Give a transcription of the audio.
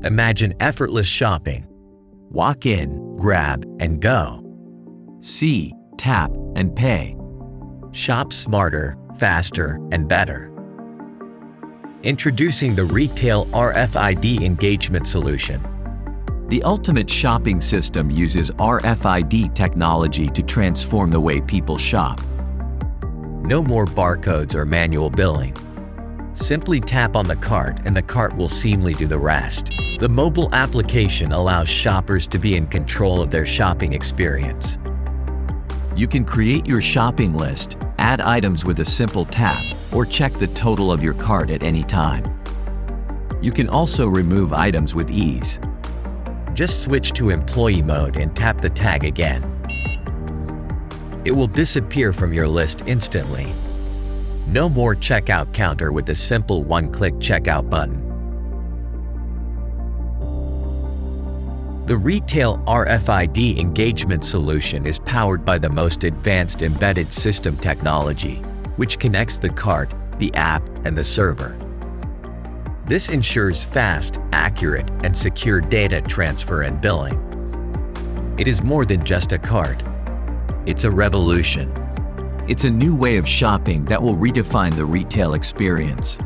Imagine effortless shopping. Walk in, grab, and go. See, tap, and pay. Shop smarter, faster, and better. Introducing the Retail RFID Engagement Solution. The ultimate shopping system uses RFID technology to transform the way people shop. No more barcodes or manual billing. Simply tap on the cart and the cart will seamlessly do the rest. The mobile application allows shoppers to be in control of their shopping experience. You can create your shopping list, add items with a simple tap, or check the total of your cart at any time. You can also remove items with ease. Just switch to employee mode and tap the tag again. It will disappear from your list instantly. No more checkout counter with a simple one-click checkout button. The Retail RFID Engagement Solution is powered by the most advanced embedded system technology, which connects the cart, the app, and the server. This ensures fast, accurate, and secure data transfer and billing. It is more than just a cart. It's a revolution. It's a new way of shopping that will redefine the retail experience.